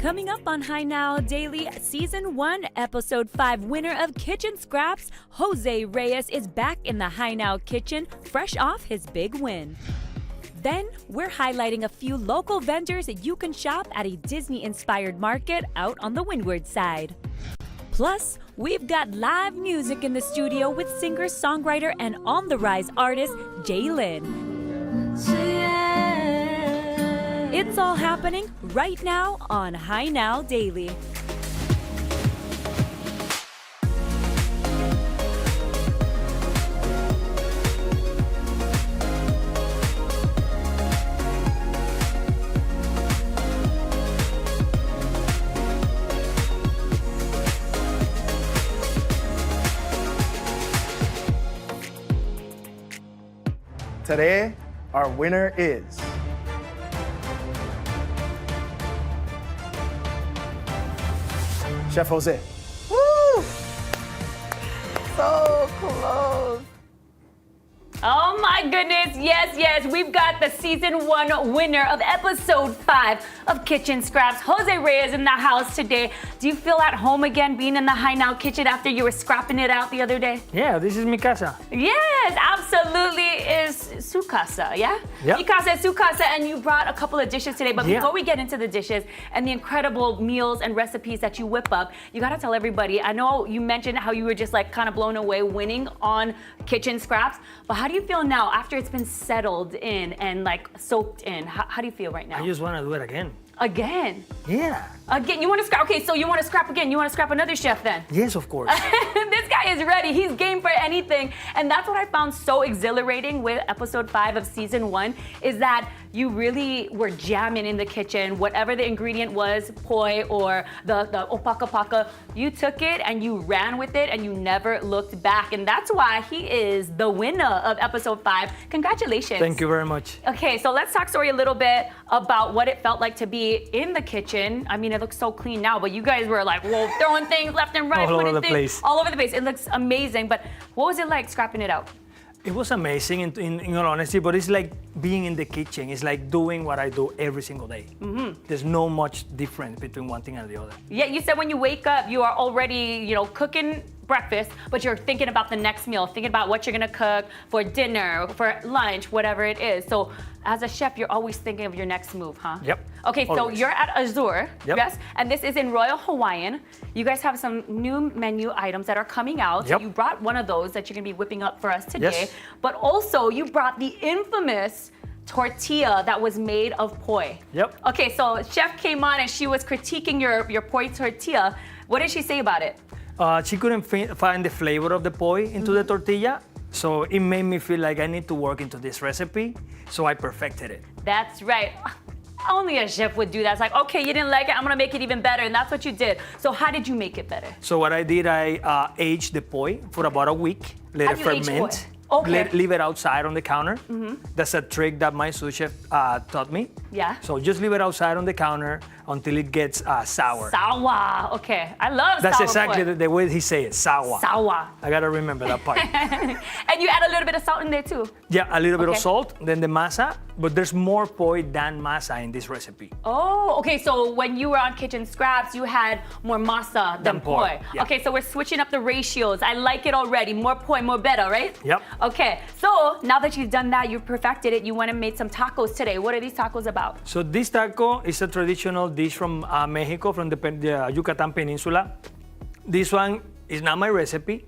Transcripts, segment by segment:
Coming up on High Now Daily, Season 1, Episode 5 winner of Kitchen Scraps, Jose Reyes is back in the High Now kitchen, fresh off his big win. Then, we're highlighting a few local vendors that you can shop at a Disney-inspired market out on the windward side. Plus, we've got live music in the studio with singer, songwriter, and on-the-rise artist Jaylin. It's all happening right now on High Now Daily. Today, our winner is Chef Jose. Woo! So close. Oh my goodness, yes, we've got the Season 1 winner of Episode 5 of Kitchen Scraps, Jose Reyes, in the house today. Do you feel at home again being in the High Now kitchen after you were scrapping it out the other day? Yeah, this is mi casa. Yes, absolutely is su casa, yeah? Yep. Mi casa is su casa, and you brought a couple of dishes today, but before we get into the dishes and the incredible meals and recipes that you whip up, you gotta tell everybody, I know you mentioned how you were just like kind of blown away winning on Kitchen Scraps, but how do you feel now after it's been settled in and like soaked in? How do you feel right now? I just want to do it again. Again? Yeah. Again, you want to scrap? Okay, so you want to scrap again. You want to scrap another chef then? Yes, of course. This guy is ready. He's game for anything. And that's what I found so exhilarating with Episode 5 of Season 1 is that you really were jamming in the kitchen. Whatever the ingredient was, poi or the opaka paka, you took it and you ran with it and you never looked back. And that's why he is the winner of Episode 5. Congratulations. Thank you very much. Okay, so let's talk story a little bit about what it felt like to be in the kitchen. I mean, it looks so clean now, but you guys were like, whoa, throwing things left and right. All over the place. All over the place. It looks amazing, but what was it like scrapping it out? It was amazing, in all honesty, but it's like being in the kitchen. It's like doing what I do every single day. Mm-hmm. There's no much difference between one thing and the other. Yeah, you said when you wake up, you are already, cooking breakfast, but you're thinking about the next meal, thinking about what you're gonna cook for dinner, for lunch, whatever it is. So as a chef, you're always thinking of your next move, huh? Yep. Okay, so Always. you're at Azure, Yep. yes? And this is in Royal Hawaiian. You guys have some new menu items that are coming out. Yep. So you brought one of those that you're gonna be whipping up for us today. Yes. But also you brought the infamous tortilla that was made of poi. Yep. Okay, so chef came on and she was critiquing your poi tortilla. What did she say about it? She couldn't find the flavor of the poi into the tortilla, so it made me feel like I need to work into this recipe, so I perfected it. That's right. Only a chef would do that. It's like, okay, you didn't like it, I'm gonna make it even better, and that's what you did. So how did you make it better? So what I did, I aged the poi for about a week, let How it do you age ferment. poi? Okay. Leave it outside on the counter. That's a trick that my sous chef taught me. Yeah. So just leave it outside on the counter until it gets sour. Sawa. Okay, I love That's sour exactly poi. the way he say it, sour. Sawa. I gotta remember that part. And you add a little bit of salt in there too. Yeah, a little bit Okay. of salt, then the masa, but there's more poi than masa in this recipe. Oh, okay, so when you were on Kitchen Scraps, you had more masa than Than poi, poi. yeah. Okay, so we're switching up the ratios. I like it already. More poi, more better, right? Yep. Okay, so now that you've done that, you've perfected it, you went and made some tacos today. What are these tacos about? So this taco is a traditional dish from Mexico, from the Yucatan Peninsula. This one is not my recipe.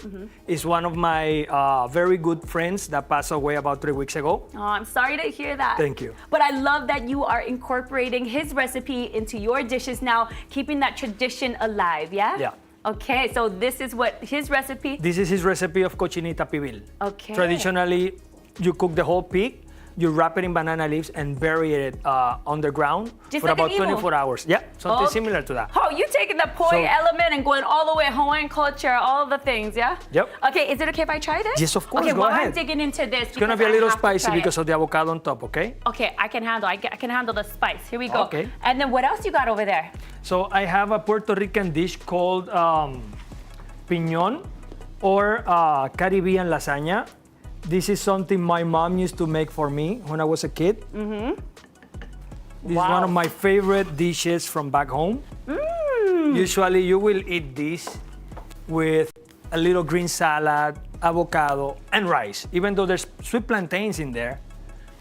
It's one of my very good friends that passed away about 3 weeks ago. Oh, I'm sorry to hear that. Thank you. But I love that you are incorporating his recipe into your dishes now, keeping that tradition alive, yeah? Yeah. Okay, so this is what his recipe. This is his recipe of cochinita pibil. Okay. Traditionally, you cook the whole pig, you wrap it in banana leaves and bury it underground Just for like about an emu? 24 hours. Yeah, something Okay. similar to that. Oh, you taking the poi So- element and going all the way Hawaiian culture, all the things, yeah? Yep. Okay, is it okay if I try this? Yes, of course, Okay, go while ahead. I'm digging into this, It's gonna be a little spicy because of the avocado on top, okay? Okay, I can handle the spice. Here we go. Okay. And then what else you got over there? So I have a Puerto Rican dish called piñón or Caribbean lasagna. This is something my mom used to make for me when I was a kid. This is one of my favorite dishes from back home. Usually you will eat this with a little green salad, avocado, and rice. Even though there's sweet plantains in there,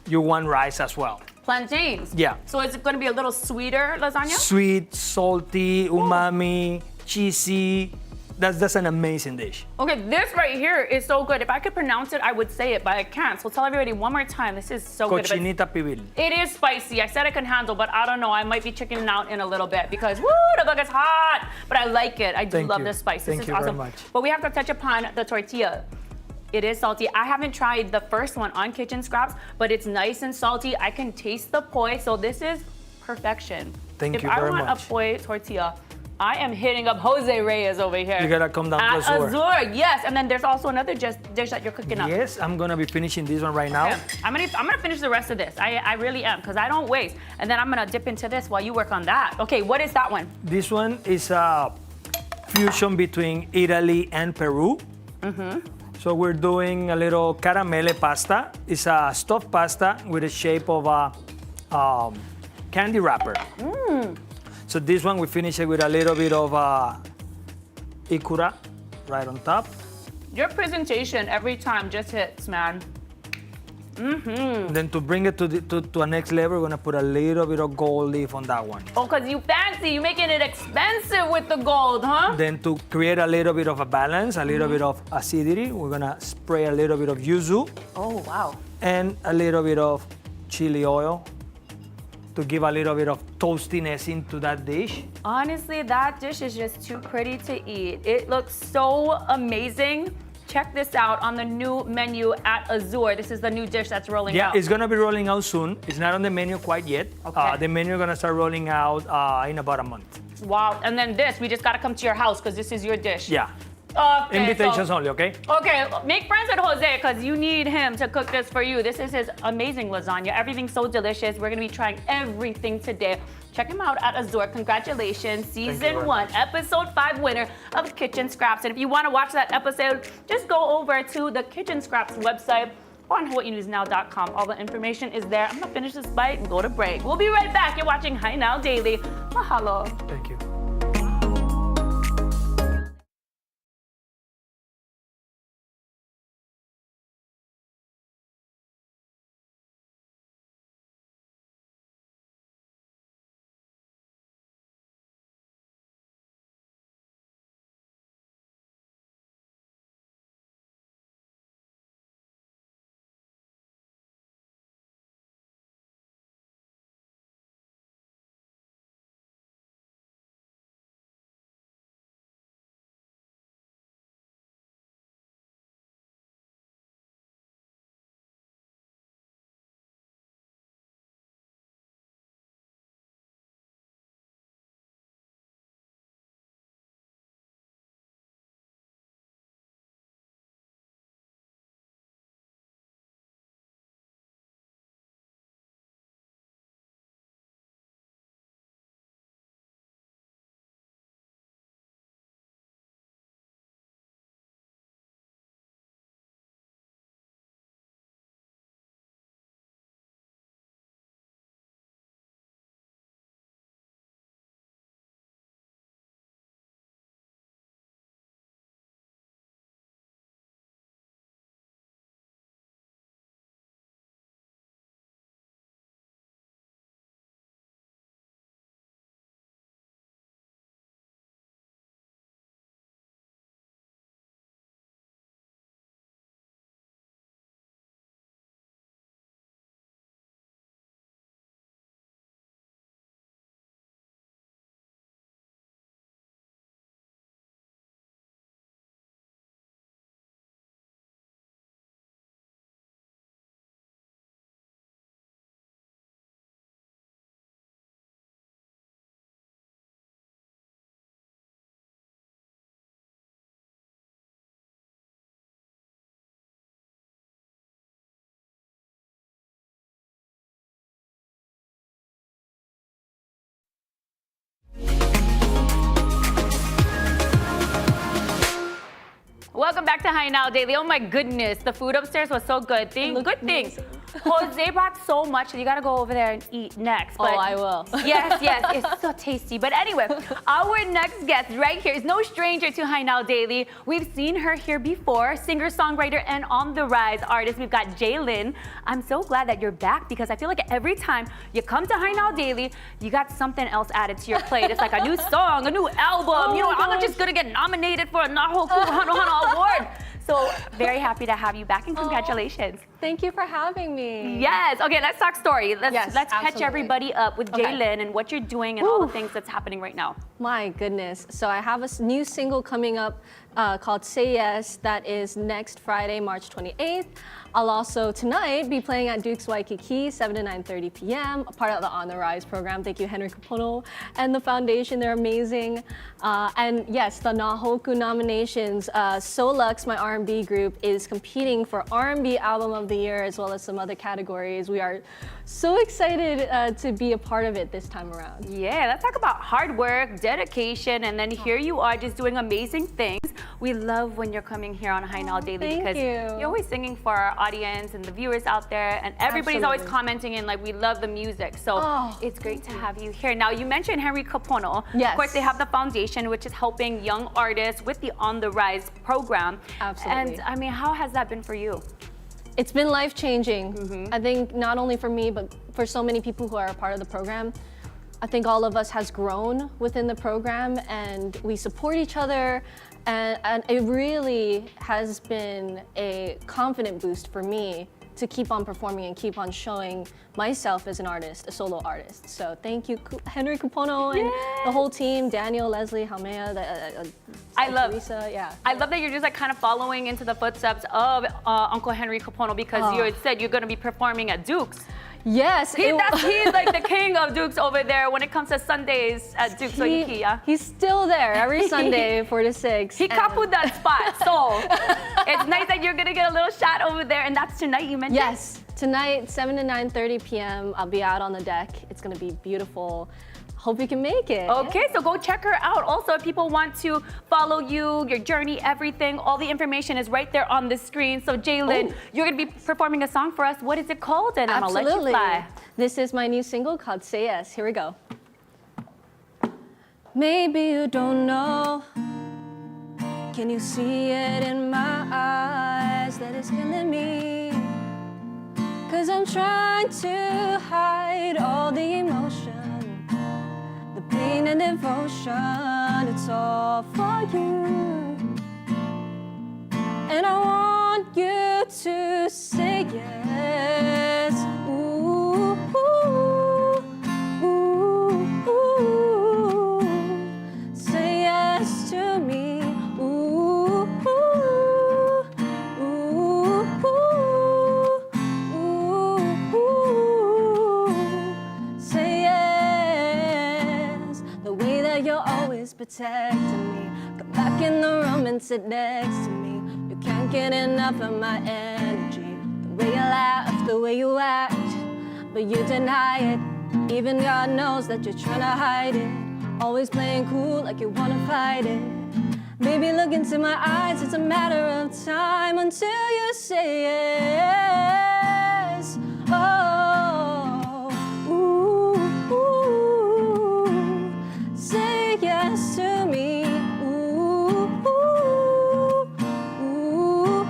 you want rice as well. Plantains? Yeah. So is it going to be a little sweeter lasagna? Sweet, salty, umami, cheesy. That's an amazing dish. Okay, this right here is so good. If I could pronounce it, I would say it, but I can't. So tell everybody one more time. This is so good. Cochinita pibil. It is spicy. I said I can handle, but I don't know. I might be chickening out in a little bit because woo, the burger's hot. But I like it. I do Thank love you. this spice. Thank This is you awesome. very much. But we have to touch upon the tortilla. It is salty. I haven't tried the first one on Kitchen Scraps, but it's nice and salty. I can taste the poi, so this is perfection. Thank you If I very want much. a poi tortilla, I am hitting up Jose Reyes over here. You gotta come down to At Azur. Azur, yes. And then there's also another dish that you're cooking up. Yes, I'm gonna be finishing this one right now. Okay. I'm gonna finish the rest of this. I really am, because I don't waste. And then I'm gonna dip into this while you work on that. Okay, what is that one? This one is a fusion between Italy and Peru. So we're doing a little caramelle pasta. It's a stuffed pasta with the shape of a candy wrapper. So this one we finish it with a little bit of ikura right on top. Your presentation every time just hits, man. Then to bring it to a next level, we're gonna put a little bit of gold leaf on that one. Oh, because you fancy, you making it expensive with the gold, huh? Then to create a little bit of a balance, a little bit of acidity, we're gonna spray a little bit of yuzu Oh, wow. and a little bit of chili oil to give a little bit of toastiness into that dish. Honestly, that dish is just too pretty to eat. It looks so amazing. Check this out on the new menu at Azur. This is the new dish that's rolling Yeah, out. it's gonna be rolling out soon. It's not on the menu quite yet. Okay. The menu is gonna start rolling out in about a month. Wow. And then this, we just gotta come to your house because this is your dish. Yeah, Okay, invitations so- only, okay? Okay, make friends with Jose because you need him to cook this for you. This is his amazing lasagna. Everything's so delicious. We're gonna be trying everything today. Check him out at Azur. Congratulations, season very 1, episode 5 winner of Kitchen Scraps. And if you want to watch that episode, just go over to the Kitchen Scraps website on HawaiiNewsNow.com. All the information is there. I'm gonna finish this bite and go to break. We'll be right back. You're watching Hi Now Daily. Mahalo. Thank you. Welcome back to Hi Now Daily. Oh my goodness, the food upstairs was so good. Good things Jose brought so much that you gotta go over there and eat next. Oh, I will. Yes, it's so tasty. But anyway, our next guest right here is no stranger to High Now Daily. We've seen her here before, singer-songwriter and on the rise artist. We've got Jaylin. I'm so glad that you're back because I feel like every time you come to High Now Daily, you got something else added to your plate. It's like a new song, a new album. I'm not just gonna get nominated for a Naho Kuhano Award. So very happy to have you back and congratulations. Thank you for having me. Yes. Okay, let's talk story. Let's catch absolutely. everybody up with Jaylin and what you're doing and all the things that's happening right now. My goodness. So I have a new single coming up called Say Yes that is next Friday, March 28th. I'll also tonight be playing at Duke's Waikiki, 7 to 9:30 p.m., a part of the On the Rise program. Thank you, Henry Capono and the foundation. They're amazing. And yes, the Nahoku nominations. Solux, my R&B group, is competing for R&B Album of the Year as well as some other categories. We are so excited to be a part of it this time around. Yeah, let's talk about hard work, dedication, and then here you are just doing amazing things. We love when you're coming here on High Now Daily because you're always singing for our audience and the viewers out there, and everybody's always commenting in like, we love the music. So it's great to have you here. Now, you mentioned Henry Capono. Yes. Of course, they have the foundation, which is helping young artists with the On the Rise program. Absolutely. And I mean, how has that been for you? It's been life-changing. I think not only for me, but for so many people who are a part of the program. I think all of us has grown within the program and we support each other. And it really has been a confident boost for me to keep on performing and keep on showing myself as an artist, a solo artist. So thank you, Henry Capono and the whole team, Daniel, Leslie, Halmea, Teresa, I love that you're just like kind of following into the footsteps of Uncle Henry Capono because you had said you're gonna be performing at Duke's. Yes. He's like the king of Duke's over there when it comes to Sundays at Duke's Waikiki, yeah? He's still there every Sunday, 4 to 6. He kapu'd that spot, so it's nice that you're gonna get a little shot over there, and that's tonight you mentioned? Yes, tonight, 7 to 9:30 p.m. I'll be out on the deck. It's gonna be beautiful. Hope you can make it. Okay, so go check her out. Also, if people want to follow you, your journey, everything, all the information is right there on the screen. So Jaylin, you're gonna be performing a song for us. What is it called? And I'm gonna let you fly. This is my new single called Say Yes. Here we go. Maybe you don't know. Can you see it in my eyes that it's killing me? 'Cause I'm trying to hide all the emotion. Pain and devotion, it's all for you. And I want you to say yes. Ooh, ooh, ooh, ooh. Say yes to me. Ooh, ooh, ooh, ooh, ooh. Say yes. The way that you're always protecting me. Come back in the room and sit next to me. You can't get enough of my energy. The way you laugh, the way you act, but you deny it. Even God knows that you're trying to hide it. Always playing cool like you wanna fight it. Baby, look into my eyes, it's a matter of time until you say yes. Oh, ooh, ooh. Say yes to me. Ooh, ooh, ooh,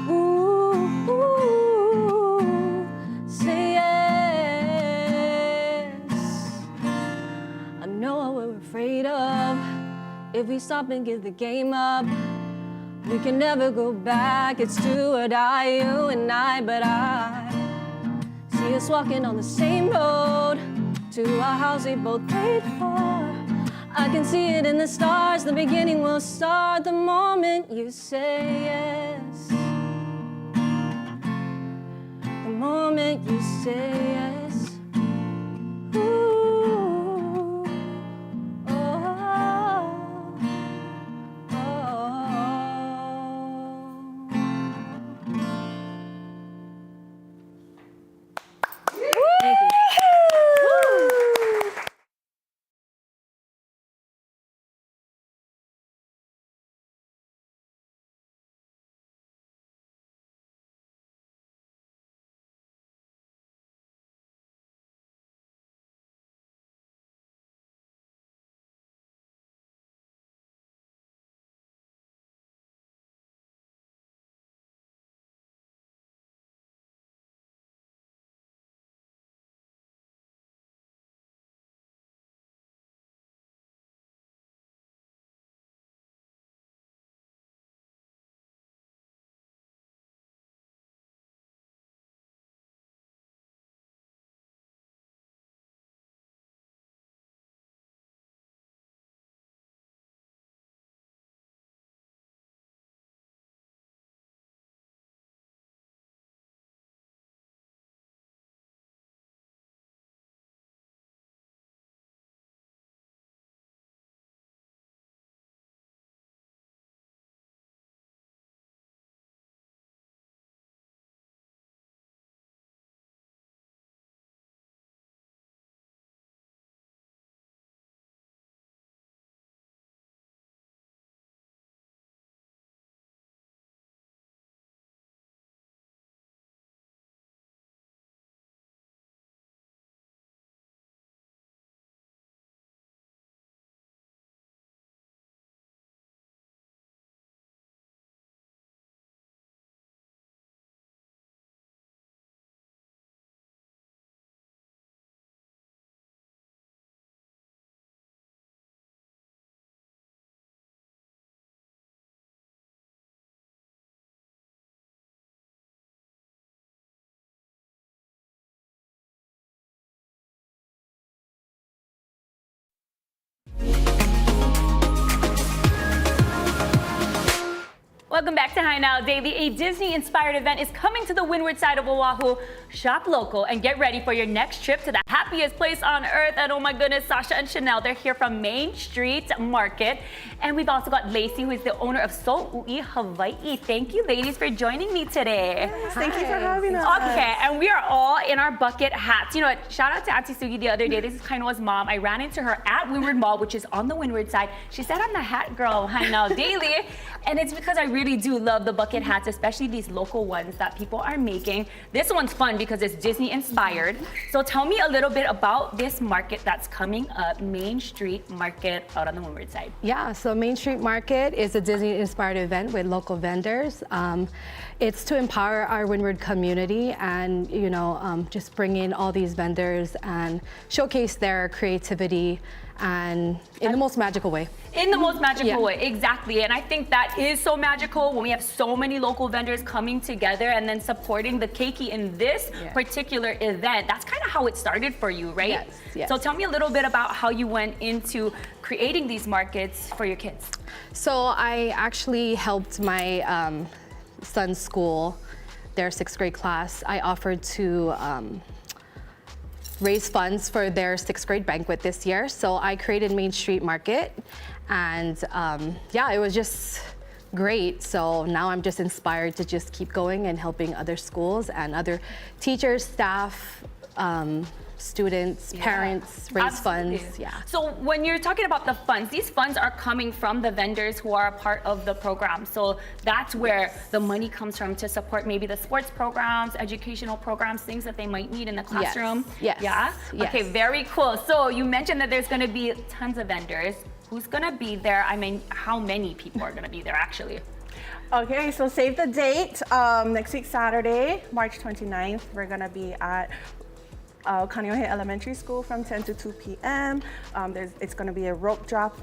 ooh, ooh. Say yes. I know what we're afraid of. If we stop and give the game up, we can never go back. It's do or die, you and I. But I see us walking on the same road to a house we both paid for. I can see it in the stars. The beginning will start the moment you say yes. The moment you say yes. Ooh. Welcome back to Hi Now Daily. A Disney-inspired event is coming to the windward side of Oahu. Shop local and get ready for your next trip to the happiest place on earth. And oh my goodness, Sasha and Chanel, they're here from Main Street Market. And we've also got Lacey, who is the owner of So'ui Hawaii. Thank you, ladies, for joining me today. Yes, thank you for having us. Okay, and we are all in our bucket hats. You know what? Shout out to Auntie Sugi the other day. This is Kainoa's mom. I ran into her at Windward Mall, which is on the windward side. She said, I'm the hat girl, Hi Now Daily. And it's because I really do love the bucket hats, especially these local ones that people are making. This one's fun because it's Disney inspired. So tell me a little bit about this market that's coming up, Main Street Market out on the windward side. Yeah, so Main Street Market is a Disney-inspired event with local vendors. It's to empower our Windward community and, just bring in all these vendors and showcase their creativity and in the most magical way. In the most magical way, exactly. And I think that is so magical when we have so many local vendors coming together and then supporting the keiki in this particular event. That's kind of how it started for you, right? Yes. So tell me a little bit about how you went into creating these markets for your kids. So I actually helped my son's school, their 6th grade class. I offered to raise funds for their 6th grade banquet this year. So I created Main Street Market, and it was just great. So now I'm just inspired to just keep going and helping other schools and other teachers, staff, students, parents raise funds. So when you're talking about the funds, these funds are coming from the vendors who are a part of the program. So that's where the money comes from to support maybe the sports programs, educational programs, things that they might need in the classroom. Yes. Yeah? Okay, very cool. So you mentioned that there's gonna be tons of vendors. Who's gonna be there? I mean, how many people are gonna be there actually? Okay, so save the date. Next week, Saturday, March 29th, we're gonna be at Kaneohe Elementary School from 10 to 2 p.m. It's going to be a rope drop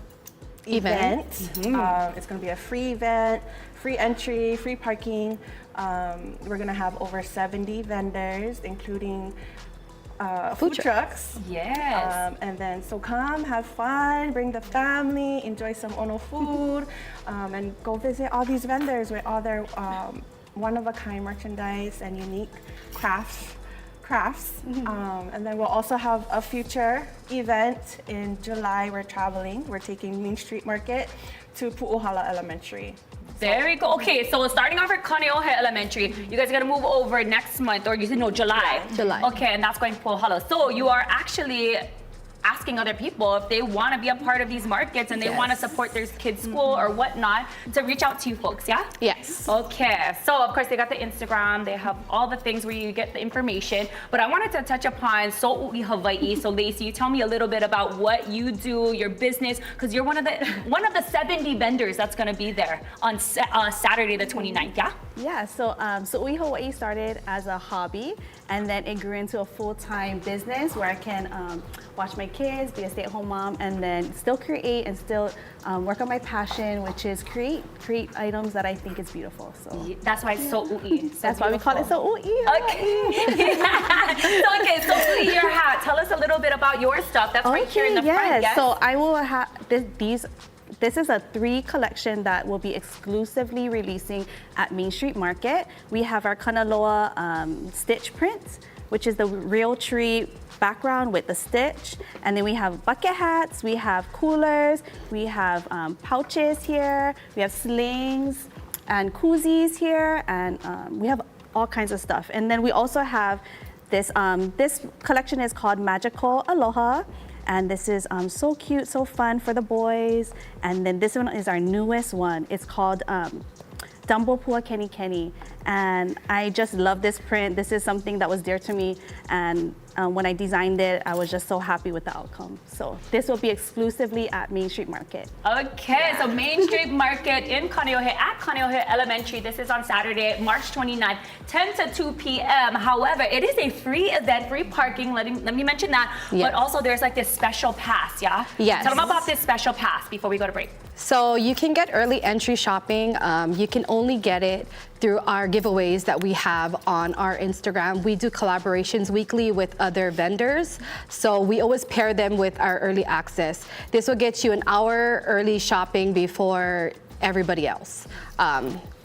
event. It's going to be a free event, free entry, free parking. We're going to have over 70 vendors, including food trucks. Yes. And then, so come, have fun, bring the family, enjoy some Ono food, and go visit all these vendors with all their one-of-a-kind merchandise and unique crafts. And then we'll also have a future event in July. We're traveling. We're taking Main Street Market to Pu'uhala Elementary. Very cool. Okay, so starting off at Kaneohe Elementary, you guys are gonna move over next month, or you said no, July. July. Okay, and that's going to Pu'uhala. So you are actually asking other people if they want to be a part of these markets and they want to support their kids' school or whatnot to reach out to you folks, yeah? Yes. Okay, so of course they got the Instagram, they have all the things where you get the information, but I wanted to touch upon So'ui Hawaii. So Lacey, you tell me a little bit about what you do, your business, because you're one of the 70 vendors that's going to be there on Saturday the 29th, yeah? Yeah, so So'ui Hawaii started as a hobby, and then it grew into a full-time business where I can watch my kids, be a stay-at-home mom, and then still create and still work on my passion, which is create items that I think is beautiful. So that's why it's So'ui. That's why we call it So'ui. Okay. So So'ui, your hat. Tell us a little bit about your stuff. That's right here in the front. Yes. So I will have these. This is a 3 collection that will be exclusively releasing at Main Street Market. We have our Kanaloa stitch print, which is the real tree background with the stitch. And then we have bucket hats, we have coolers, we have pouches here, we have slings and koozies here, and we have all kinds of stuff. And then we also have this, this collection is called Magical Aloha. And this is so cute, so fun for the boys. And then this one is our newest one. It's called Dumbo Pua Kenny Kenny. And I just love this print. This is something that was dear to me. And when I designed it, I was just so happy with the outcome. So this will be exclusively at Main Street Market. Okay, so Main Street Market in Kaneohe, at Kaneohe Elementary. This is on Saturday, March 29th, 10 to 2 p.m. However, it is a free event, free parking. Let me mention that. Yes. But also there's like this special pass, yeah? Yes. Tell them about this special pass before we go to break. So you can get early entry shopping. You can only get it through our giveaways that we have on our Instagram. We do collaborations weekly with other vendors. So we always pair them with our early access. This will get you an hour early shopping before everybody else.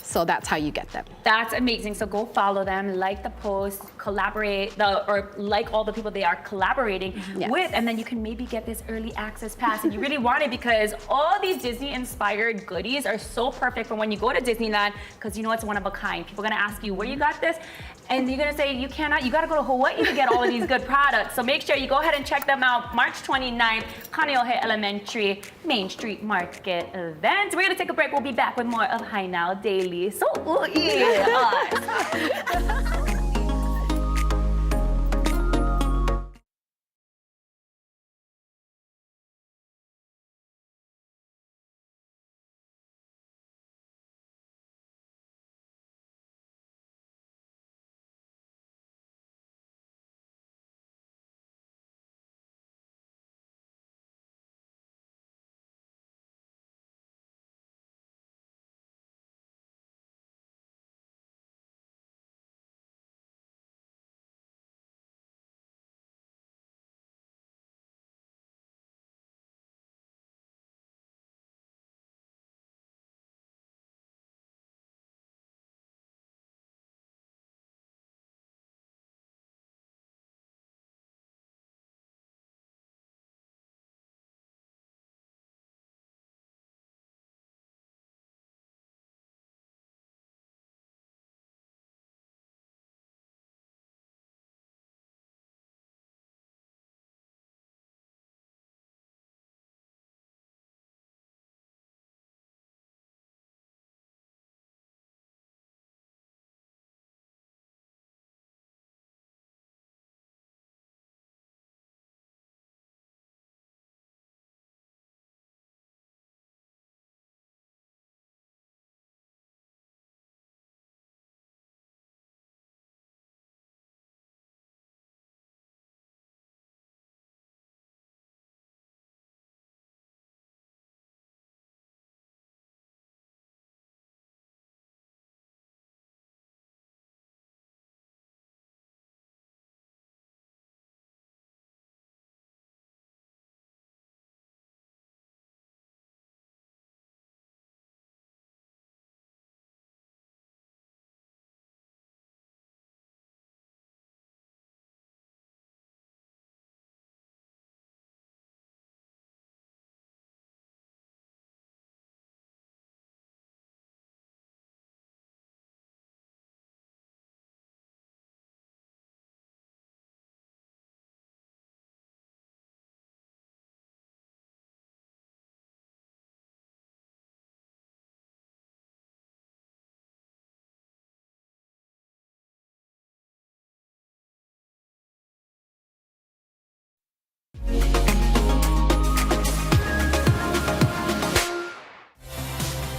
So that's how you get them. That's amazing. So go follow them, like the post, collaborate, or like all the people they are collaborating Yes. with, and then you can maybe get this early access pass. And you really want it because all these Disney-inspired goodies are so perfect for when you go to Disneyland, because you know it's one of a kind. People are gonna ask you where you got this, and you're gonna say you cannot. You gotta go to Hawaii to get all of these good products. So make sure you go ahead and check them out. March 29th, Kaneohe Elementary Main Street Market event. We're gonna take a break. We'll be back with more of Hi Now Daily. So, ooh, yeah.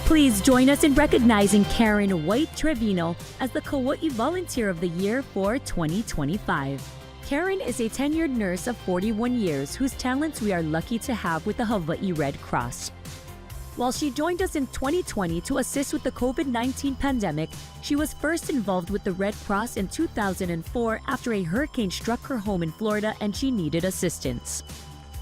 Please join us in recognizing Karen White Trevino as the Kauai Volunteer of the Year for 2025. Karen is a tenured nurse of 41 years whose talents we are lucky to have with the Hawaii Red Cross. While she joined us in 2020 to assist with the COVID-19 pandemic, she was first involved with the Red Cross in 2004 after a hurricane struck her home in Florida and she needed assistance.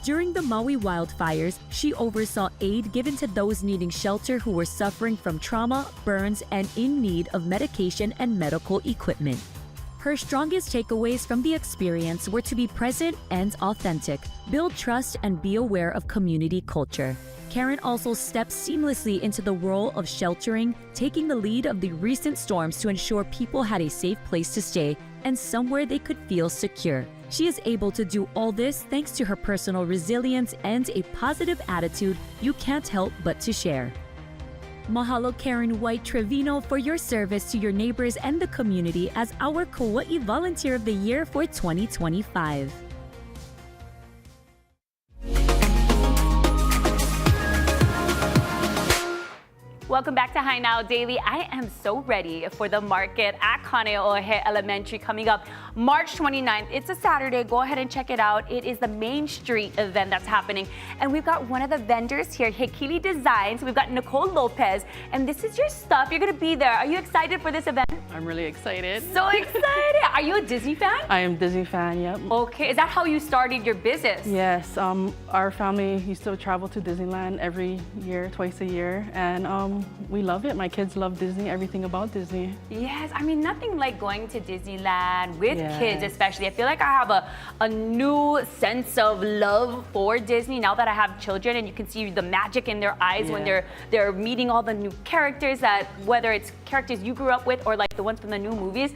During the Maui wildfires, she oversaw aid given to those needing shelter who were suffering from trauma, burns, and in need of medication and medical equipment. Her strongest takeaways from the experience were to be present and authentic, build trust, and be aware of community culture. Karen also stepped seamlessly into the role of sheltering, taking the lead of the recent storms to ensure people had a safe place to stay and somewhere they could feel secure. She is able to do all this thanks to her personal resilience and a positive attitude you can't help but to share. Mahalo, Karen White Trevino, for your service to your neighbors and the community as our Kauai Volunteer of the Year for 2025. Welcome back to Hi Now Daily. I am so ready for the market at Kaneohe Elementary coming up March 29th. It's a Saturday. Go ahead and check it out. It is the Main Street event that's happening. And we've got one of the vendors here, Hikili Designs. We've got Nicole Lopez. And this is your stuff. You're going to be there. Are you excited for this event? I'm really excited. So excited. Are you a Disney fan? I am Disney fan, yep. Okay. Is that how you started your business? Yes, our family used to travel to Disneyland every year, twice a year, and we love it. My kids love Disney, everything about Disney. Yes, I mean, nothing like going to Disneyland with Yes. kids, especially. I feel like I have a new sense of love for Disney now that I have children, and you can see the magic in their eyes when Yeah. they're meeting all the new characters, that whether it's characters you grew up with or like the ones from the new movies.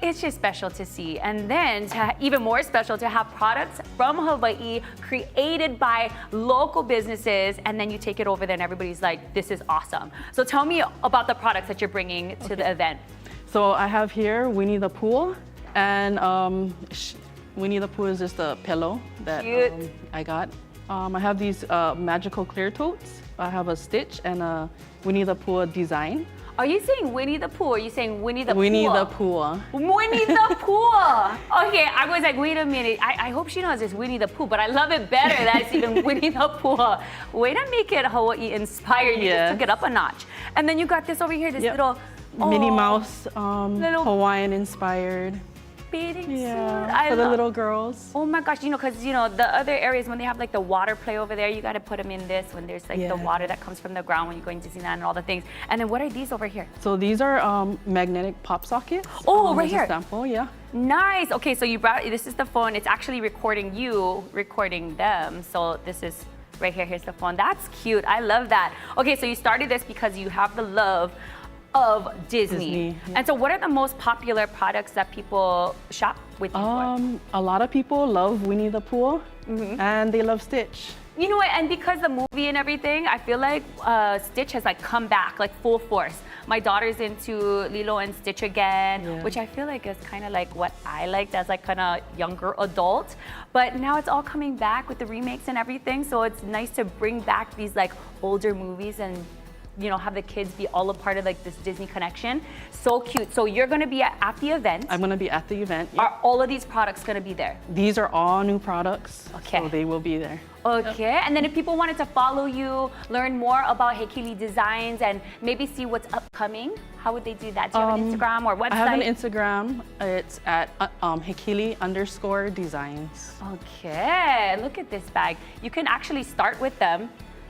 It's just special to see. And then even more special to have products from Hawaii created by local businesses, and then you take it over there and everybody's like, this is awesome. So tell me about the products that you're bringing to the event. So I have here Winnie the Pooh, and Winnie the Pooh is just a pillow that Cute. I got. I have these magical clear totes. I have a Stitch and a Winnie the Pooh design. Are you saying Winnie the Pooh or are you saying Winnie the Winnie Pooh? the Pooh. Winnie the Pooh. Okay, I was like, wait a minute. I hope she knows it's Winnie the Pooh, but I love it better that it's even Winnie the Pooh. Way to make it Hawaii inspired. You just took it up a notch. And then you got this over here, this little Minnie Mouse, Hawaiian inspired. bathing suit. Yeah, for the little girls. Oh my gosh, because the other areas when they have like the water play over there, you got to put them in this when there's like the water that comes from the ground when you're going to Disneyland and all the things. And then what are these over here? So these are magnetic pop sockets. Oh, right Here's here. a sample, yeah. Nice. Okay, so you brought, this is the phone. It's actually recording you, recording them. So this is right here. Here's the phone. That's cute. I love that. Okay, so you started this because you have the love of Disney. Yeah. And so what are the most popular products that people shop with you for? A lot of people love Winnie the Pooh, and they love Stitch. You know what, and because the movie and everything, I feel like Stitch has like come back like full force. My daughter's into Lilo and Stitch again, which I feel like is kind of like what I liked as like kind of younger adult. But now it's all coming back with the remakes and everything, so it's nice to bring back these like older movies and have the kids be all a part of like this Disney connection. So cute. So you're gonna be at the event. I'm gonna be at the event. Are all of these products gonna be there? These are all new products, so they will be there. Okay, and then if people wanted to follow you, learn more about Hikili Designs and maybe see what's upcoming, how would they do that? Do you have an Instagram or website? I have an Instagram. It's at Hikili_designs. Okay, look at this bag. You can actually start with them.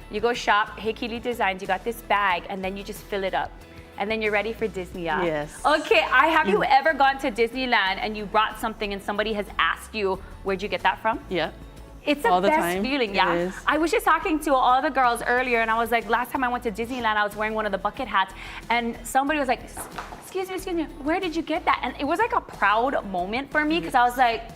You go shop Hikili Designs, you got this bag, and then you just fill it up. And then you're ready for Disney, yeah? Yes. Okay, have you ever gone to Disneyland and you brought something and somebody has asked you, where'd you get that from? Yeah. It's the All the best time. feeling, It yeah. is. I was just talking to all the girls earlier and I was like, last time I went to Disneyland, I was wearing one of the bucket hats and somebody was like, excuse me, where did you get that? And it was like a proud moment for me because I was like,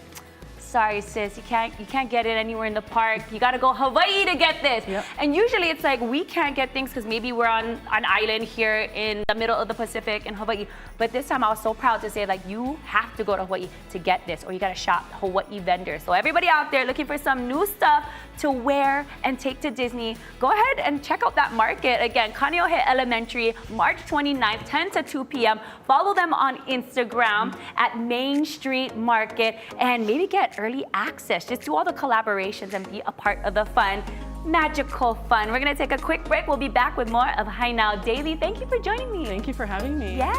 sorry sis, you can't get it anywhere in the park. You gotta go Hawaii to get this. Yep. And usually it's like we can't get things because maybe we're on an island here in the middle of the Pacific in Hawaii. But this time I was so proud to say like you have to go to Hawaii to get this or you gotta shop Hawaii vendors. So everybody out there looking for some new stuff to wear and take to Disney, go ahead and check out that market. Again, Kaneohe Elementary, March 29th, 10 to 2 p.m. Follow them on Instagram at Main Street Market and maybe get early access. Just do all the collaborations and be a part of the fun. Magical fun. We're gonna take a quick break. We'll be back with more of Hi Now Daily. Thank you for joining me. Thank you for having me. Yes.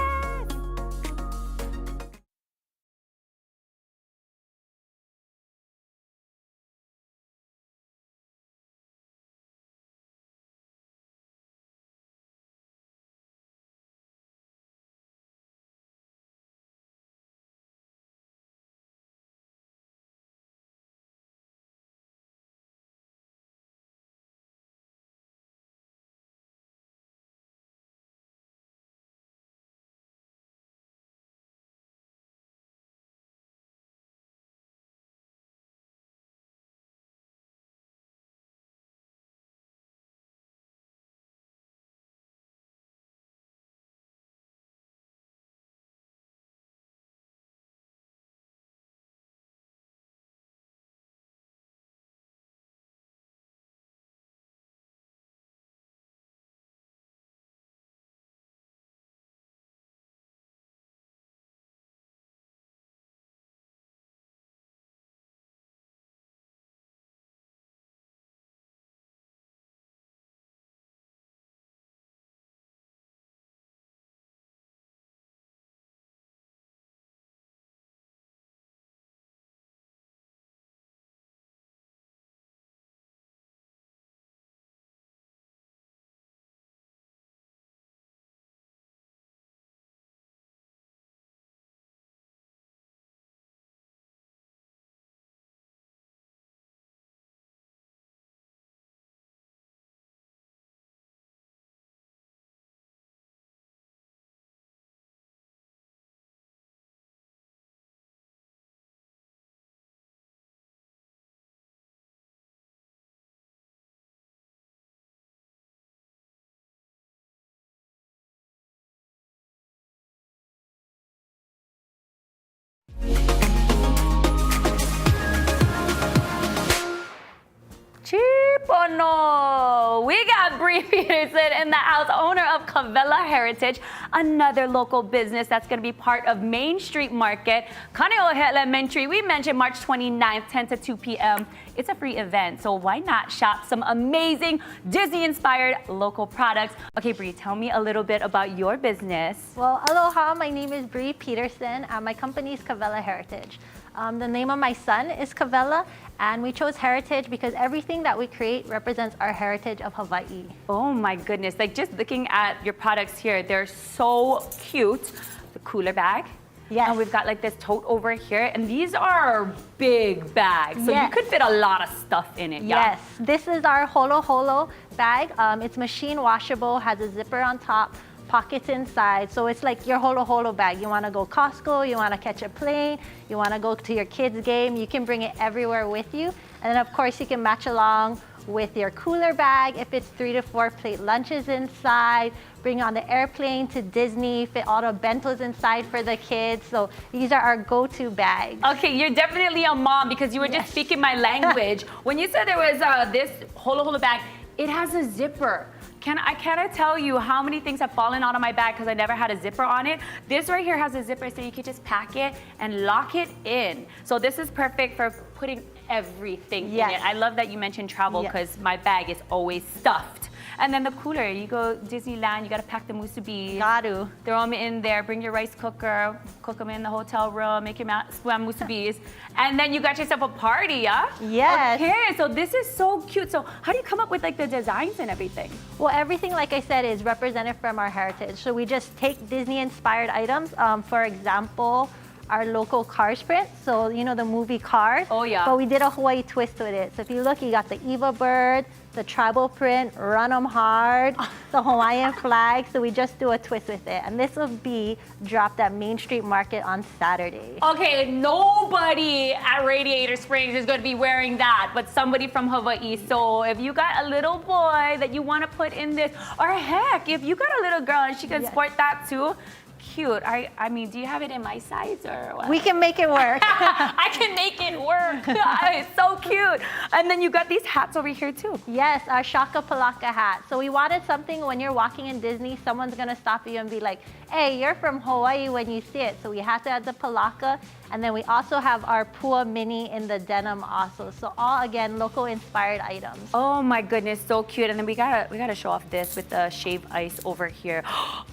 no. We got Bree Peterson in the house, owner of Cavella Heritage, another local business that's going to be part of Main Street Market. Kaneohe Elementary, we mentioned March 29th, 10 to 2 p.m. It's a free event, so why not shop some amazing Disney-inspired local products? Okay, Bree, tell me a little bit about your business. Well, aloha, my name is Bree Peterson. My company is Cavella Heritage. The name of my son is Cavella, and we chose heritage because everything that we create represents our heritage of Hawaii. Oh my goodness, like just looking at your products here, they're so cute. The cooler bag. Yes. And we've got like this tote over here, and these are big bags. So Yes. you could fit a lot of stuff in it. Yeah. Yes, this is our Holo Holo bag. It's machine washable, has a zipper on top, pockets inside. So it's like your Holo Holo bag. You want to go Costco, you want to catch a plane, you want to go to your kids' game, you can bring it everywhere with you. And then of course you can match along with your cooler bag if it's 3 to 4 plate lunches inside. Bring on the airplane to Disney, fit all the bentos inside for the kids. So these are our go-to bags. Okay, you're definitely a mom because you were just speaking my language. When you said there was this Holo Holo bag, it has a zipper. Can I tell you how many things have fallen out of my bag because I never had a zipper on it? This right here has a zipper, so you can just pack it and lock it in. So this is perfect for putting everything in it. I love that you mentioned travel because my bag is always stuffed. And then the cooler, you go Disneyland, you gotta pack the musubis. Gotta. Throw them in there, bring your rice cooker, cook them in the hotel room, make your spam musubis. And then you got yourself a party, yeah? Yes. Okay, so this is so cute. So how do you come up with like the designs and everything? Well, everything, like I said, is represented from our heritage. So we just take Disney-inspired items. For example, our local Cars print. So, you know, the movie Cars. Oh, yeah. But we did a Hawaii twist with it. So if you look, you got the Eva bird, the tribal print, Run 'em Hard, the Hawaiian flag. So we just do a twist with it. And this will be dropped at Main Street Market on Saturday. Okay, nobody at Radiator Springs is going to be wearing that, but somebody from Hawaii. So if you got a little boy that you want to put in this, or heck, if you got a little girl and she can sport that too, cute. I mean, do you have it in my size or what? We can make it work. I can make it work. It's so cute. And then you got these hats over here too. Yes, our Shaka Palaka hat. So we wanted something when you're walking in Disney, someone's gonna stop you and be like, hey, you're from Hawaii when you see it. So we had to add the palaka. And then we also have our Pua Mini in the denim also. So all, again, local inspired items. Oh my goodness, so cute. And then we gotta show off this with the shave ice over here.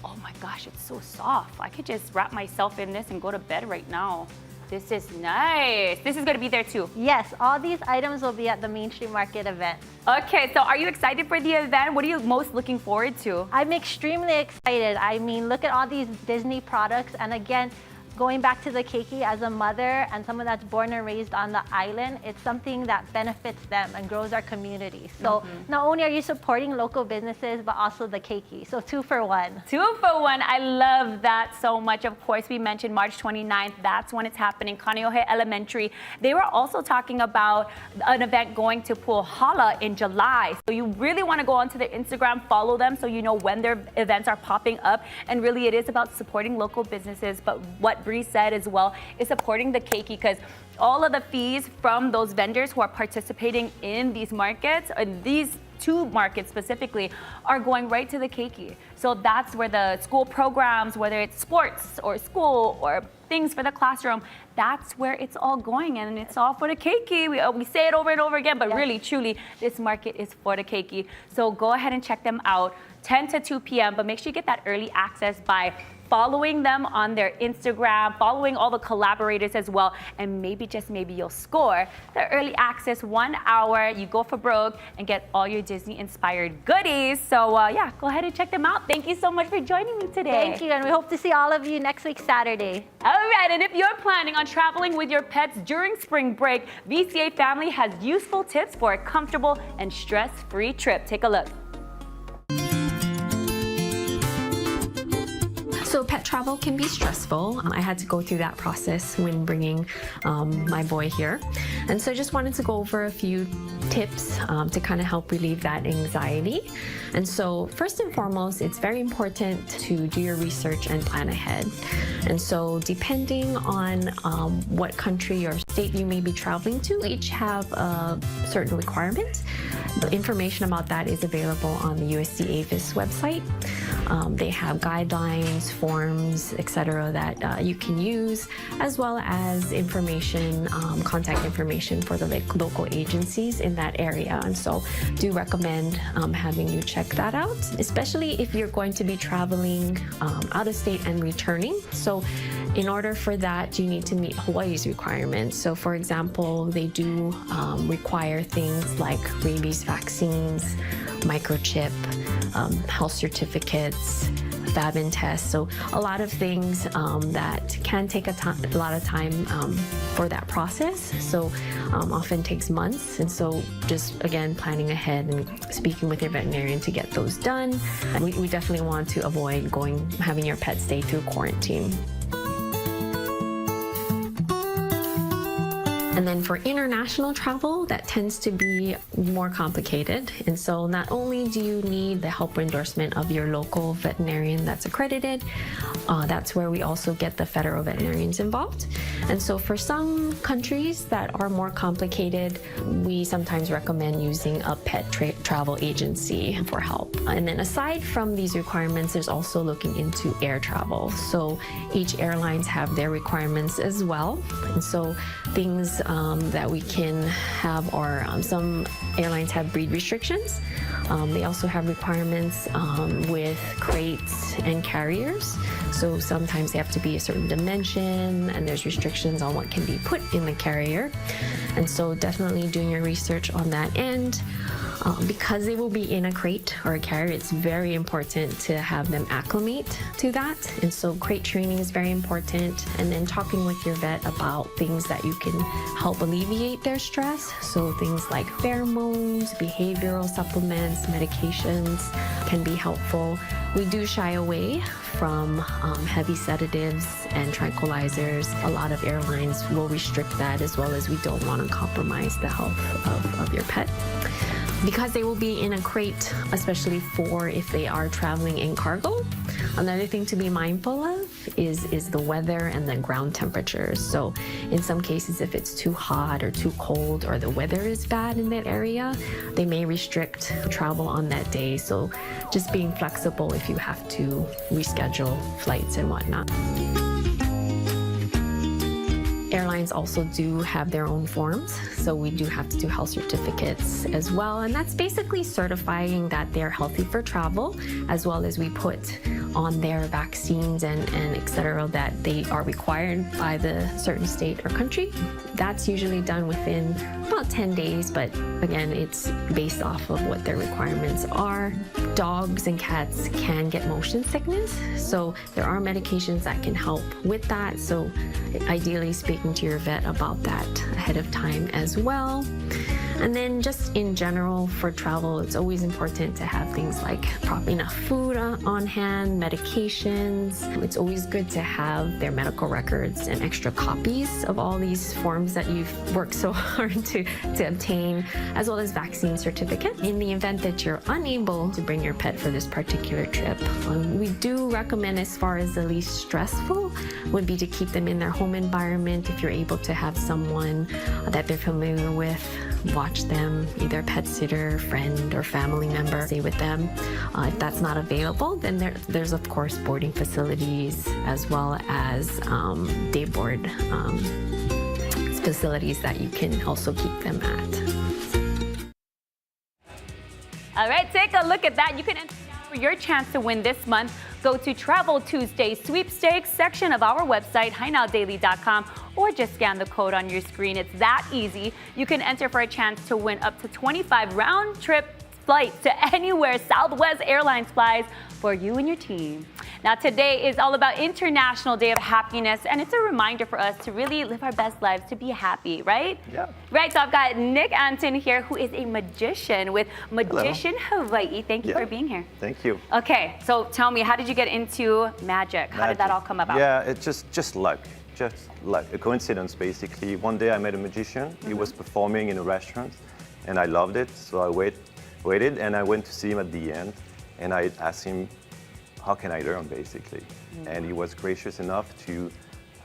Oh my gosh, it's so soft. I could just wrap myself in this and go to bed right now. This is nice. This is gonna be there too. Yes, all these items will be at the Main Street Market event. Okay, so are you excited for the event? What are you most looking forward to? I'm extremely excited. I mean, look at all these Disney products. And again, going back to the keiki, as a mother and someone that's born and raised on the island, it's something that benefits them and grows our community. So not only are you supporting local businesses, but also the keiki. So 2 for 1. 2 for 1. I love that so much. Of course, we mentioned March 29th. That's when it's happening. Kaneohe Elementary. They were also talking about an event going to Puahala in July. So you really want to go onto their Instagram, follow them so you know when their events are popping up. And really, it is about supporting local businesses. But what Bree said as well is supporting the keiki, because all of the fees from those vendors who are participating in these markets, and these 2 markets specifically, are going right to the keiki. So that's where the school programs, whether it's sports or school or things for the classroom, that's where it's all going, and it's all for the keiki. We say it over and over again, but really, truly, this market is for the keiki. So go ahead and check them out, 10 to 2 p.m., but make sure you get that early access by following them on their Instagram, following all the collaborators as well, and maybe, just maybe, you'll score the early access 1 hour. You go for broke and get all your Disney-inspired goodies. So yeah, go ahead and check them out. Thank you so much for joining me today. Thank you, and we hope to see all of you next week, Saturday. All right, and if you're planning on traveling with your pets during spring break, VCA Family has useful tips for a comfortable and stress-free trip. Take a look. So pet travel can be stressful. I had to go through that process when bringing my boy here. And so I just wanted to go over a few tips to kind of help relieve that anxiety. And so first and foremost, it's very important to do your research and plan ahead. And so depending on what country or state you may be traveling to, each have certain requirements. The information about that is available on the USC APHIS website. They have guidelines, forms, etc. that you can use, as well as information, contact information for the local agencies in that area. And so do recommend having you check that out, especially if you're going to be traveling out of state and returning. So in order for that, you need to meet Hawaii's requirements. So for example, they do require things like rabies vaccines, microchip, health certificates, FABIN tests. So a lot of things that can take a lot of time for that process. So often takes months. And so just again, planning ahead and speaking with your veterinarian to get those done. And we definitely want to avoid having your pet stay through quarantine. And then for international travel, that tends to be more complicated. And so not only do you need the helper endorsement of your local veterinarian that's accredited, that's where we also get the federal veterinarians involved. And so for some countries that are more complicated, we sometimes recommend using a pet travel agency for help. And then aside from these requirements, there's also looking into air travel. So each airlines have their requirements as well. And so things that we can have are some airlines have breed restrictions. They also have requirements with crates and carriers. So sometimes they have to be a certain dimension, and there's restrictions on what can be put in the carrier. And so definitely doing your research on that end. Because they will be in a crate or a carrier, it's very important to have them acclimate to that. And so crate training is very important. And then talking with your vet about things that you can help alleviate their stress. So things like pheromones, behavioral supplements, medications can be helpful. We do shy away from heavy sedatives and tranquilizers. A lot of airlines will restrict that, as well as we don't want to compromise the health of your pet. Because they will be in a crate, especially for if they are traveling in cargo. Another thing to be mindful of is the weather and the ground temperatures. So in some cases, if it's too hot or too cold or the weather is bad in that area, they may restrict travel on that day. So just being flexible if you have to reschedule flights and whatnot. Airlines also do have their own forms, so we do have to do health certificates as well, and that's basically certifying that they're healthy for travel, as well as we put on their vaccines and et cetera that they are required by the certain state or country. That's usually done within about 10 days, but again, it's based off of what their requirements are. Dogs and cats can get motion sickness, so there are medications that can help with that. So ideally speaking to your vet about that ahead of time as well. And then just in general for travel, it's always important to have things like enough food on hand, medications. It's always good to have their medical records and extra copies of all these forms that you've worked so hard to obtain, as well as vaccine certificates. In the event that you're unable to bring your pet for this particular trip, we do recommend, as far as the least stressful, would be to keep them in their home environment. If you're able to have someone that they're familiar with, watch them, either a pet sitter, friend, or family member, stay with them. If that's not available, then there's of course boarding facilities, as well as day board facilities that you can also keep them at. All right, take a look at that. You can enter for your chance to win this month. Go to Travel Tuesday sweepstakes section of our website, hinowdaily.com, or just scan the code on your screen. It's that easy. You can enter for a chance to win up to 25 round-trip flights to anywhere Southwest Airlines flies for you and your team. Now today is all about International Day of Happiness, and it's a reminder for us to really live our best lives, to be happy, right? Yeah. Right, so I've got Nick Anton here, who is a magician with Magician Hawaii. Thank you for being here. Thank you. Okay, so tell me, how did you get into magic? How did that all come about? Yeah, it's just luck. Just luck, a coincidence basically. One day I met a magician. He was performing in a restaurant, and I loved it. So I waited, and I went to see him at the end, and I asked him, how can I learn basically? And he was gracious enough to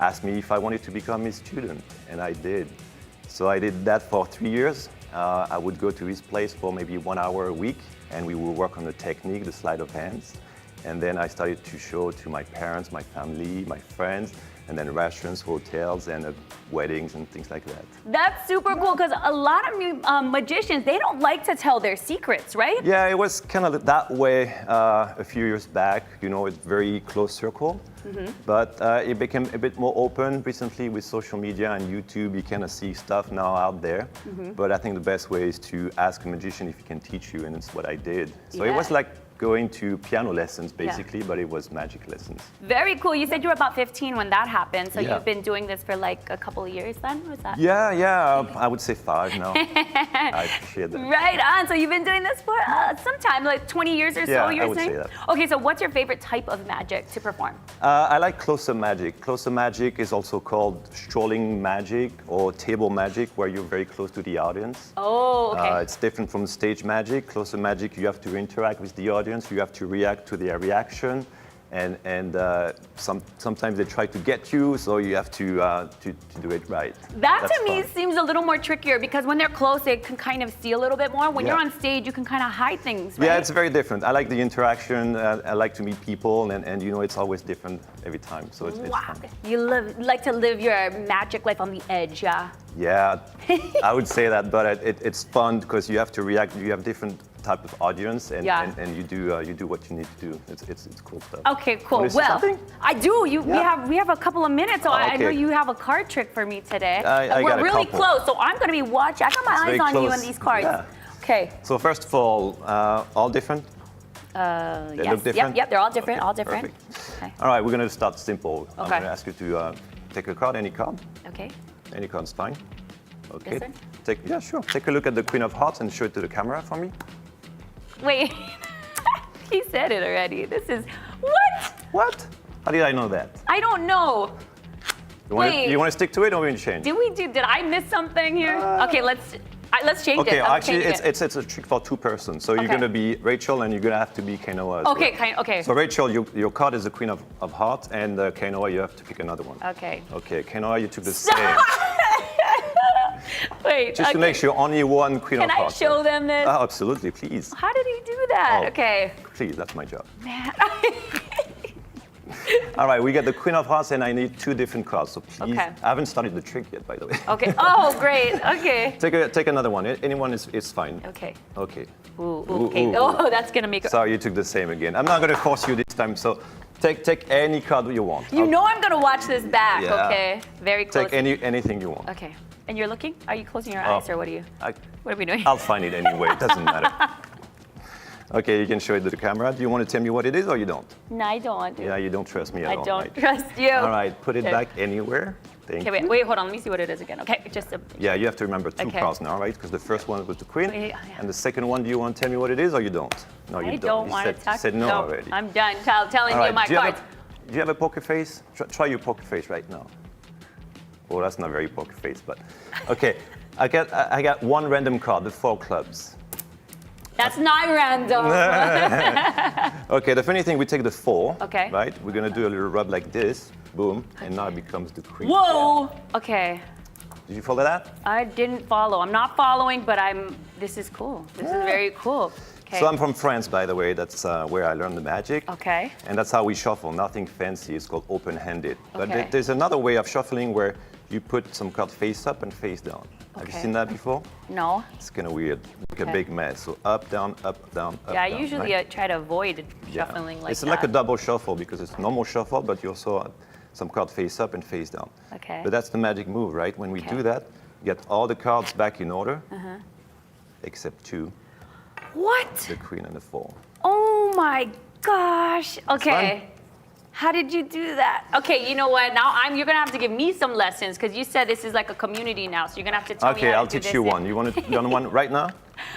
ask me if I wanted to become his student, and I did. So I did that for 3 years. I would go to his place for maybe 1 hour a week, and we would work on the technique, the sleight of hands. And then I started to show to my parents, my family, my friends, and then restaurants, hotels, and weddings and things like that. That's super cool, because a lot of magicians, they don't like to tell their secrets, right? Yeah, it was kind of that way a few years back. You know, it's very close circle. But it became a bit more open recently with social media and YouTube. You kind of see stuff now out there. But I think the best way is to ask a magician if he can teach you, and it's what I did. So it was like going to piano lessons basically, but it was magic lessons. Very cool. You said you were about 15 when that happened, so Yeah. you've been doing this for like a couple of years then? Was that? Yeah, I would say 5 now. I appreciate that. Right on. So you've been doing this for some time, like 20 years or so, Yeah, you're I would saying? say that. Okay, so what's your favorite type of magic to perform? I like closer magic. Closer magic is also called strolling magic or table magic, where you're very close to the audience. Oh, okay. It's different from stage magic. Closer magic, you have to interact with the audience. You have to react to their reaction, and sometimes they try to get you, so you have to do it right. That That's to me fun. seems a little more trickier, because when they're close, they can kind of see a little bit more. When Yeah. you're on stage, you can kind of hide things, right? Yeah, it's very different. I like the interaction. I like to meet people, and you know, it's always different every time. So it's Wow. fun. You like to live your magic life on the edge, yeah? Yeah, I would say that, but it's fun because you have to react. You have different type of audience, and you do what you need to do. It's cool stuff. Okay, cool. Wanna see Well, something? I do. We have a couple of minutes, so I know okay. you have a card trick for me today. I We're got a really couple. close, so I'm going to be watching. I got my eyes very on you close. on these cards. Yeah. Okay. So first of all different. They Yes. look different? Yep. They're all different. Okay, all different. perfect. Okay. All right, we're gonna start simple. I'm Okay. gonna ask you to take a card, any card. Okay. Any card's fine. Okay. This one? Sure. Take a look at the Queen of Hearts and show it to the camera for me. Wait. He said it already. This is what? What? How did I know that? I don't know. Wait. You want to stick to it, or we can change? Did I miss something here? Okay, let's change Okay, it. I'm actually, changing it. it's a trick for 2 persons. So you're Okay. gonna be Rachel, and you're gonna have to be Kainoa. As Okay, well. okay. So Rachel, your card is the Queen of Hearts, and Kainoa, you have to pick another one. Okay. Okay, Kainoa, you took the same. Wait. Just to make sure, only one Queen Can of I Hearts. show them this? Absolutely, please. How did he do that? Oh. Okay. Please, that's my job. Man. All right, we got the Queen of Hearts, and I need 2 different cards. So please, Okay. I haven't started the trick yet, by the way. Okay. Oh, great. Okay. Take another one. Anyone is fine. Okay. Okay. Ooh, okay. ooh, Oh, that's gonna make it. Sorry, you took the same again. I'm not gonna force you this time. So take any card you want. You know I'm gonna watch this back. Yeah. Okay. Very close. Take anything you want. Okay. And you're looking? Are you closing your eyes, or what are you? What are we doing? I'll find it anyway. It doesn't matter. Okay, you can show it to the camera. Do you want to tell me what it is, or you don't? No, I don't want to. Yeah, you don't trust me at all. I don't right? trust you. All right, put it Okay. back anywhere. Thank Okay, you. wait, hold on. Let me see what it is again. Okay, just a. Yeah, you have to remember 2 Okay. cards now, right? Because the first one was the Queen, Wait, yeah. and the second one. Do you want to tell me what it is, or you don't? No, you I don't. don't You want to talk. said no already. I'm done telling All you right, my do you have cards. do you have a poker face? Try your poker face right now. Well, that's not very poker face, but okay. I got 1 random card, the 4 clubs. That's not random. Okay, the funny thing, we take the 4. Okay. Right? We're gonna do a little rub like this, boom, and now it becomes the Queen. Whoa. Okay. Did you follow that? I didn't follow. I'm not following, but this is cool. This is very cool. Okay. So I'm from France, by the way. That's where I learned the magic. Okay. And that's how we shuffle. Nothing fancy. It's called open-handed. But Okay. there's another way of shuffling where you put some cards face up and face down. Have you Okay. seen that before? No. It's kind of weird, like Okay. a big mess. So up, down, up, down, up, Yeah, I down, usually right? try to avoid Yeah. shuffling like it's that. like a double shuffle because it's normal shuffle, but you also have some cards face up and face down. Okay. But that's the magic move, right? When we Okay. do that, get all the cards back in order, Uh-huh. except 2. What? The queen and the 4. Oh my gosh. Okay. fun. How did you do that? Okay, you know what? Now you're gonna have to give me some lessons because you said this is like a community now, so you're gonna have to tell me Okay, how I'll to do teach this. you one. You want one right now?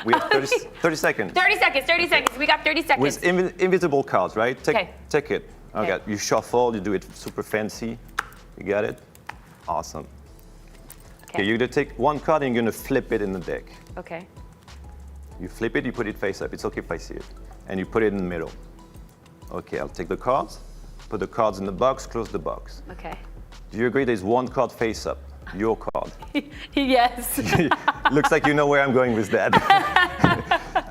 We have 30 seconds. 30 seconds, 30 seconds. We got 30 seconds. With invisible cards, right? Okay. Take it. Okay. Okay. You shuffle, you do it super fancy. You got it? Awesome. Okay, you're gonna take one card and you're gonna flip it in the deck. Okay. You flip it, you put it face up. It's okay if I see it. And you put it in the middle. Okay, I'll take the cards, put the cards in the box, close the box. Okay. Do you agree there's one card face up? Your card. Yes. Looks like you know where I'm going with that.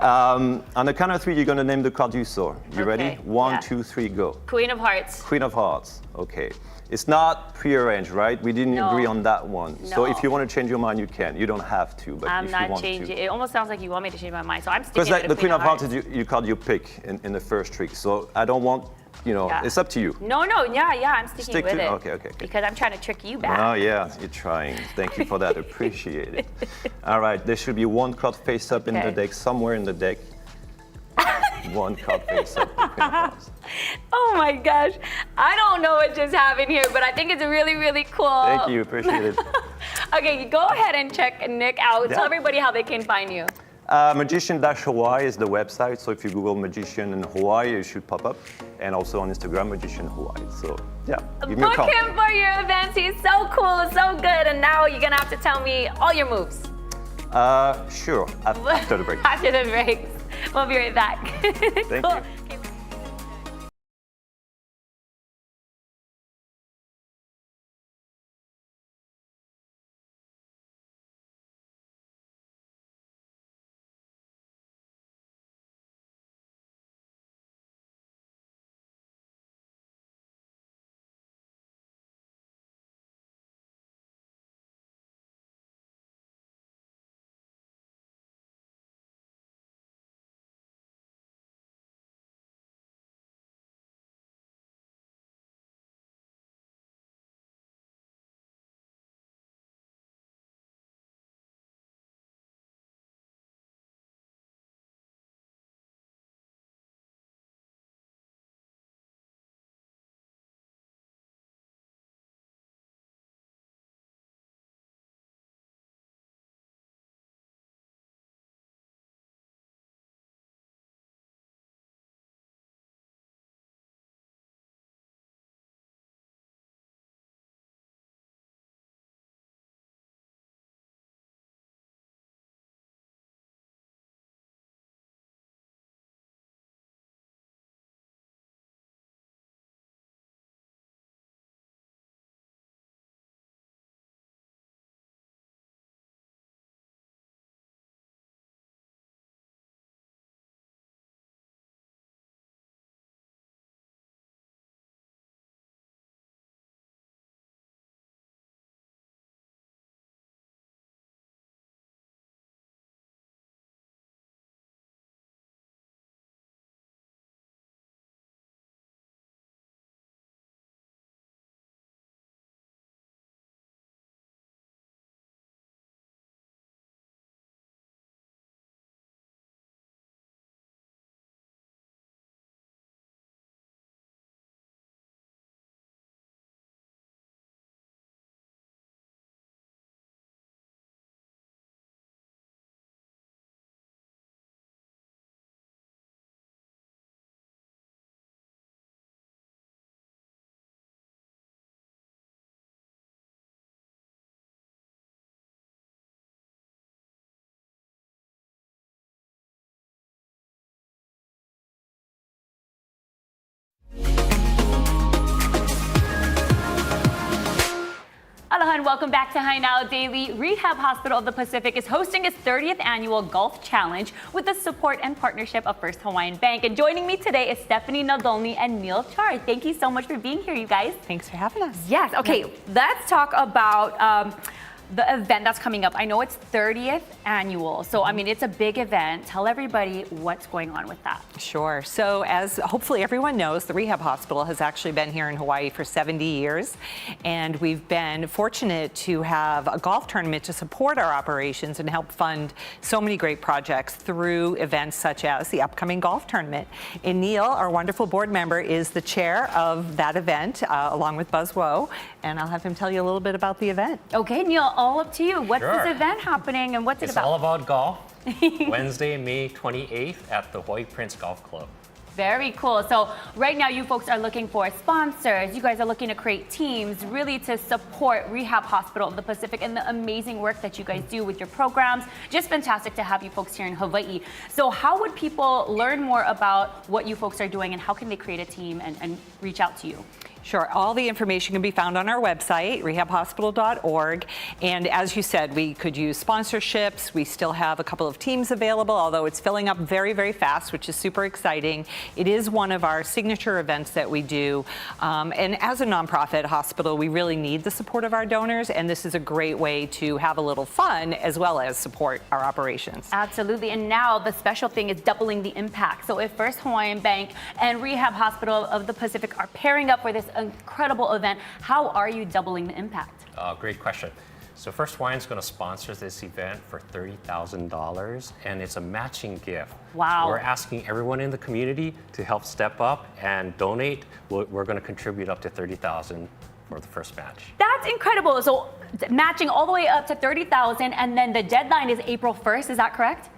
On the count of 3, you're gonna name the card you saw. You ready? Okay, 1, yeah. 2, 3, go. Queen of Hearts. Queen of Hearts. Okay. It's not prearranged, right? We didn't No. agree on that one. So No. if you want to change your mind, you can. You don't have to, but I'm if you not want changing. to. It almost sounds like you want me to change my mind, so I'm sticking Because to the Queen of Hearts is you card you pick in the first trick. So I don't want, Yeah. it's up to you. No, yeah, I'm sticking Stick with to- it. okay. Because I'm trying to trick you back. Oh yeah, you're trying. Thank you for that. Appreciate it. All right, there should be one card face up in the Okay. deck, somewhere in the deck. One card face up. The Queen of Hearts. Oh my gosh. I don't know what just happened here, but I think it's really, really cool. Thank you. Appreciate it. Okay, go ahead and check Nick out. Yeah. Tell everybody how they can find you. Magician-Hawaii is the website. So if you Google Magician in Hawaii, it should pop up. And also on Instagram, Magician Hawaii. So yeah, give me a Book call. him for your events. He's so cool, so good. And now you're gonna have to tell me all your moves. Sure. After the break. After the break. We'll be right back. Thank Cool. you. Aloha and welcome back to High Now Daily. Rehab Hospital of the Pacific is hosting its 30th annual Golf Challenge with the support and partnership of First Hawaiian Bank. And joining me today is Stephanie Naldolny and Neil Char. Thank you so much for being here, you guys. Thanks for having us. Yes, okay, let's talk about the event that's coming up. I know it's 30th annual, so I mean, it's a big event. Tell everybody what's going on with that. Sure. So as hopefully everyone knows, the Rehab Hospital has actually been here in Hawaii for 70 years. And we've been fortunate to have a golf tournament to support our operations and help fund so many great projects through events such as the upcoming golf tournament. And Neil, our wonderful board member, is the chair of that event, along with Buzz Woe. And I'll have him tell you a little bit about the event. Okay, Neil, all up to you. What's Sure. this event happening and what's it It's about? all about golf. Wednesday, May 28th at the Hawaii Prince Golf Club. Very cool. So right now you folks are looking for sponsors. You guys are looking to create teams really to support Rehab Hospital of the Pacific and the amazing work that you guys do with your programs. Just fantastic to have you folks here in Hawaii. So how would people learn more about what you folks are doing and how can they create a team and reach out to you? Sure. All the information can be found on our website, rehabhospital.org. And as you said, we could use sponsorships. We still have a couple of teams available, although it's filling up very, very fast, which is super exciting. It is one of our signature events that we do. And as a nonprofit hospital, we really need the support of our donors. And this is a great way to have a little fun as well as support our operations. Absolutely. And now the special thing is doubling the impact. So if First Hawaiian Bank and Rehab Hospital of the Pacific are pairing up for this incredible event, how are you doubling the impact? Great question. So First Hawaiian's going to sponsor this event for $30,000, and it's a matching gift. Wow. So we're asking everyone in the community to help step up and donate. We're going to contribute up to $30,000 for the first match. That's incredible. So matching all the way up to $30,000, and then the deadline is April 1st. Is that correct?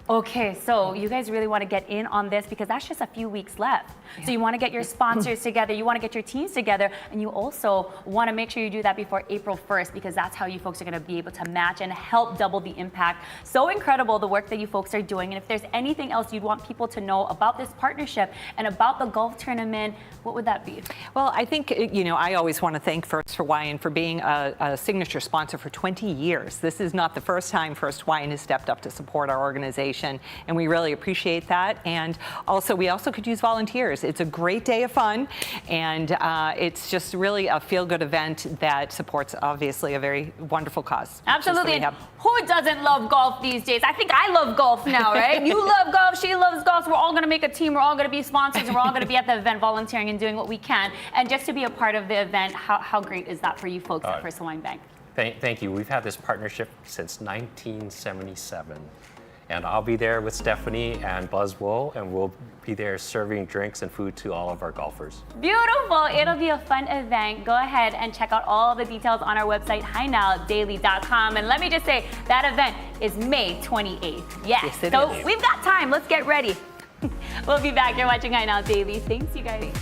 Okay, so you guys really want to get in on this because that's just a few weeks left. So you want to get your sponsors together, you want to get your teams together, and you also want to make sure you do that before April 1st because that's how you folks are going to be able to match and help double the impact. So incredible the work that you folks are doing. And if there's anything else you'd want people to know about this partnership and about the golf tournament, what would that be? Well, I think, I always want to thank First Hawaiian for being a signature sponsor for 20 years. This is not the first time First Hawaiian has stepped up to support our organization, and we really appreciate that. And also, we also could use volunteers. It's a great day of fun, and it's just really a feel-good event that supports, obviously, a very wonderful cause. Absolutely. And who doesn't love golf these days? I think I love golf now, right? You love golf, she loves golf. So we're all going to make a team. We're all going to be sponsors, and we're all going to be at the event volunteering and doing what we can. And just to be a part of the event, how great is that for you folks at First Hawaiian Bank? Thank you. We've had this partnership since 1977. And I'll be there with Stephanie and Buzz Woe, and we'll be there serving drinks and food to all of our golfers. Beautiful. It'll be a fun event. Go ahead and check out all the details on our website, HiNowDaily.com. And let me just say, that event is May 28th. Yes so we've got time. Let's get ready. We'll be back. You're watching Hi Now Daily. Thanks, you guys.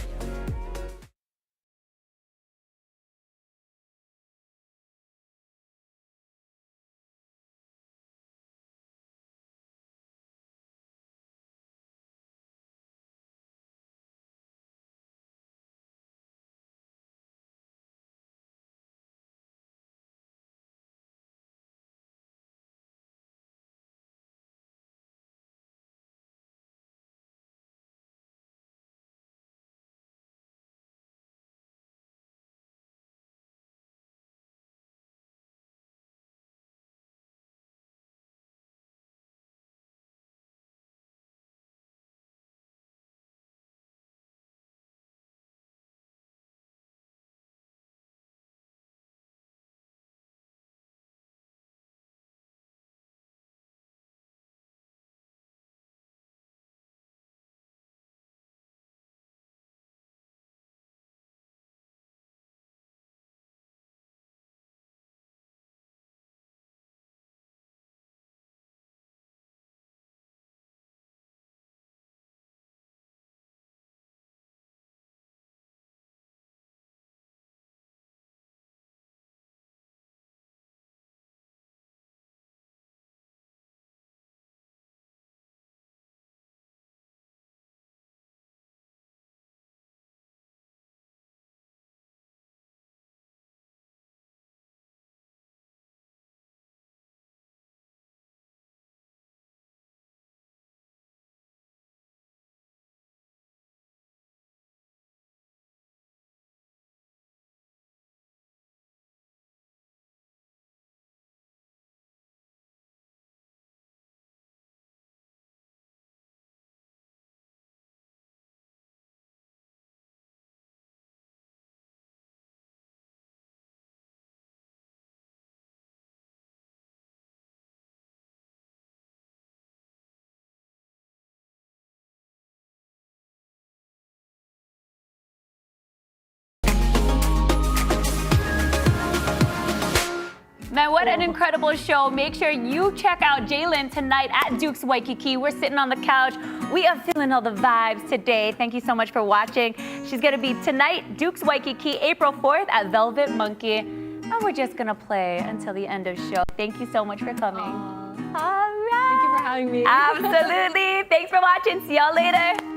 what an incredible show. Make sure you check out Jalen tonight at Duke's Waikiki. We're sitting on the couch. We are feeling all the vibes today. Thank you so much for watching. She's going to be tonight, Duke's Waikiki, April 4th at Velvet Monkey. And we're just going to play until the end of the show. Thank you so much for coming. All right. Thank you for having me. Absolutely. Thanks for watching. See y'all later.